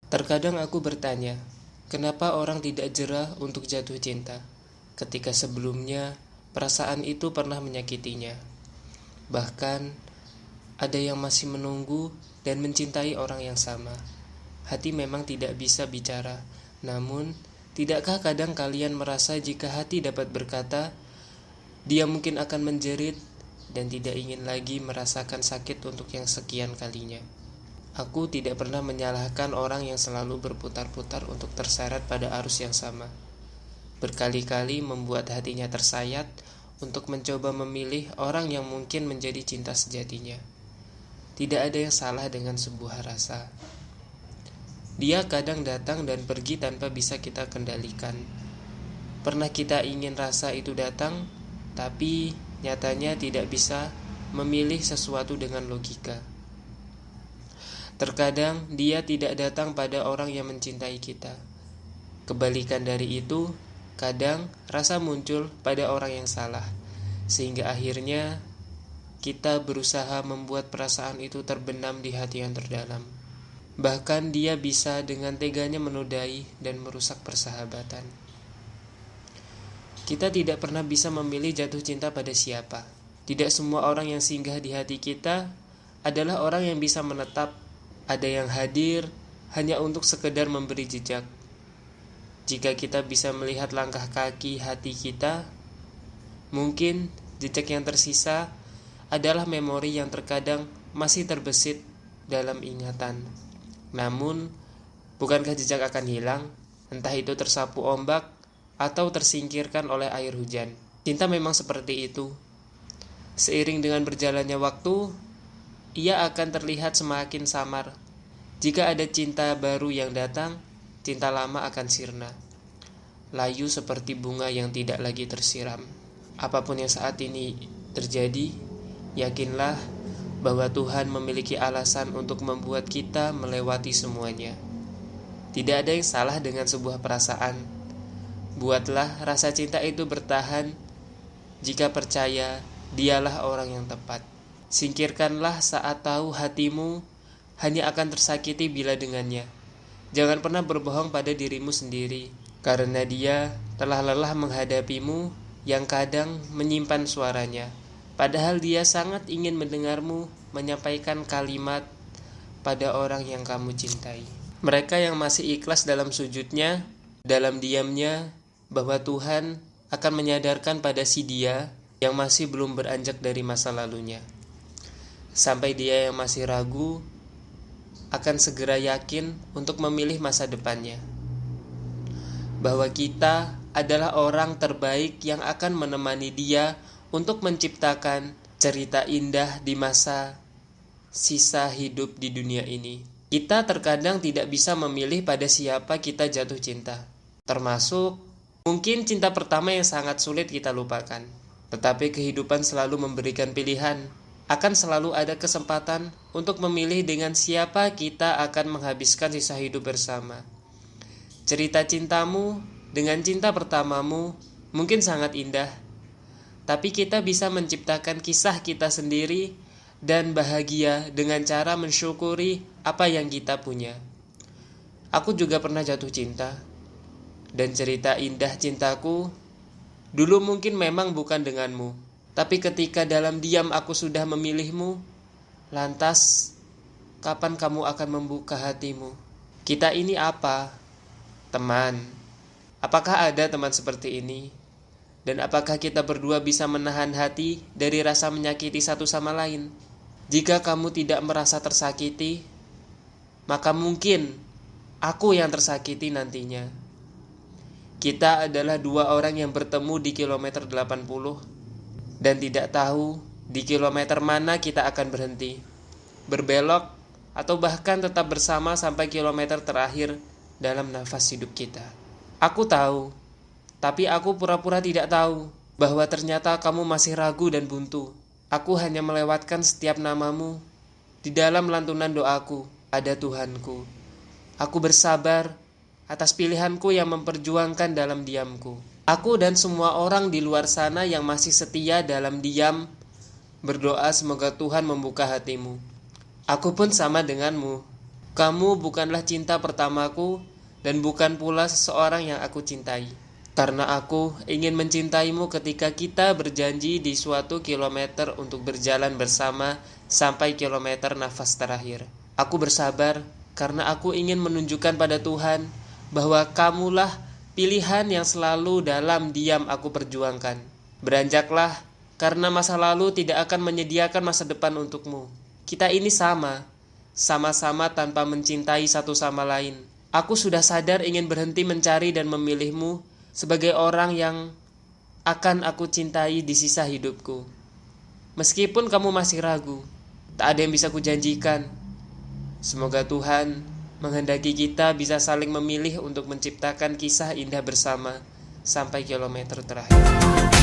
Terkadang aku bertanya, kenapa orang tidak jera untuk jatuh cinta ketika sebelumnya perasaan itu pernah menyakitinya. Bahkan ada yang masih menunggu dan mencintai orang yang sama. Hati memang tidak bisa bicara, namun tidakkah kadang kalian merasa jika hati dapat berkata, dia mungkin akan menjerit dan tidak ingin lagi merasakan sakit untuk yang sekian kalinya. Aku tidak pernah menyalahkan orang yang selalu berputar-putar untuk terseret pada arus yang sama. Berkali-kali membuat hatinya tersayat untuk mencoba memilih orang yang mungkin menjadi cinta sejatinya. Tidak ada yang salah dengan sebuah rasa. Dia kadang datang dan pergi tanpa bisa kita kendalikan. Pernah kita ingin rasa itu datang, tapi nyatanya tidak bisa memilih sesuatu dengan logika. Terkadang dia tidak datang pada orang yang mencintai kita. Kebalikan dari itu, kadang rasa muncul pada orang yang salah, sehingga akhirnya kita berusaha membuat perasaan itu terbenam di hati yang terdalam. Bahkan dia bisa dengan teganya menodai dan merusak persahabatan. Kita tidak pernah bisa memilih jatuh cinta pada siapa. Tidak semua orang yang singgah di hati kita adalah orang yang bisa menetap. Ada yang hadir hanya untuk sekedar memberi jejak. Jika kita bisa melihat langkah kaki hati kita, mungkin jejak yang tersisa adalah memori yang terkadang masih terbesit dalam ingatan. Namun, bukankah jejak akan hilang? Entah itu tersapu ombak atau tersingkirkan oleh air hujan. Cinta memang seperti itu. Seiring dengan berjalannya waktu, ia akan terlihat semakin samar. Jika ada cinta baru yang datang, cinta lama akan sirna. Layu seperti bunga yang tidak lagi tersiram. Apapun yang saat ini terjadi, yakinlah bahwa Tuhan memiliki alasan untuk membuat kita melewati semuanya. Tidak ada yang salah dengan sebuah perasaan. Buatlah rasa cinta itu bertahan. Jika percaya, dialah orang yang tepat. Singkirkanlah saat tahu hatimu hanya akan tersakiti bila dengannya. Jangan pernah berbohong pada dirimu sendiri, karena dia telah lelah menghadapimu yang kadang menyimpan suaranya. Padahal dia sangat ingin mendengarmu menyampaikan kalimat pada orang yang kamu cintai. Mereka yang masih ikhlas dalam sujudnya, dalam diamnya, bahwa Tuhan akan menyadarkan pada si dia yang masih belum beranjak dari masa lalunya. Sampai dia yang masih ragu akan segera yakin untuk memilih masa depannya. Bahwa kita adalah orang terbaik yang akan menemani dia untuk menciptakan cerita indah di masa sisa hidup di dunia ini. Kita terkadang tidak bisa memilih pada siapa kita jatuh cinta. Termasuk mungkin cinta pertama yang sangat sulit kita lupakan. Tetapi kehidupan selalu memberikan pilihan. Akan selalu ada kesempatan untuk memilih dengan siapa kita akan menghabiskan sisa hidup bersama. Cerita cintamu dengan cinta pertamamu mungkin sangat indah, tapi kita bisa menciptakan kisah kita sendiri dan bahagia dengan cara mensyukuri apa yang kita punya. Aku juga pernah jatuh cinta, dan cerita indah cintaku dulu mungkin memang bukan denganmu. Tapi ketika dalam diam aku sudah memilihmu, lantas kapan kamu akan membuka hatimu? Kita ini apa? Teman. Apakah ada teman seperti ini? Dan apakah kita berdua bisa menahan hati dari rasa menyakiti satu sama lain? Jika kamu tidak merasa tersakiti, maka mungkin aku yang tersakiti nantinya. Kita adalah dua orang yang bertemu di kilometer 80 dan tidak tahu di kilometer mana kita akan berhenti, berbelok, atau bahkan tetap bersama sampai kilometer terakhir dalam nafas hidup kita. Aku tahu, tapi aku pura-pura tidak tahu bahwa ternyata kamu masih ragu dan buntu. Aku hanya melewatkan setiap namamu. Di dalam lantunan doaku ada Tuhanku. Aku bersabar atas pilihanku yang memperjuangkan dalam diamku. Aku dan semua orang di luar sana yang masih setia dalam diam berdoa semoga Tuhan membuka hatimu. Aku pun sama denganmu. Kamu bukanlah cinta pertamaku dan bukan pula seseorang yang aku cintai. Karena aku ingin mencintaimu ketika kita berjanji di suatu kilometer untuk berjalan bersama sampai kilometer nafas terakhir. Aku bersabar karena aku ingin menunjukkan pada Tuhan bahwa kamulah pilihan yang selalu dalam diam aku perjuangkan. Beranjaklah karena masa lalu tidak akan menyediakan masa depan untukmu. Kita ini sama-sama tanpa mencintai satu sama lain. Aku sudah sadar ingin berhenti mencari dan memilihmu sebagai orang yang akan aku cintai di sisa hidupku. Meskipun kamu masih ragu, tak ada yang bisa kujanjikan. Semoga Tuhan menghendaki kita bisa saling memilih untuk menciptakan kisah indah bersama sampai kilometer terakhir.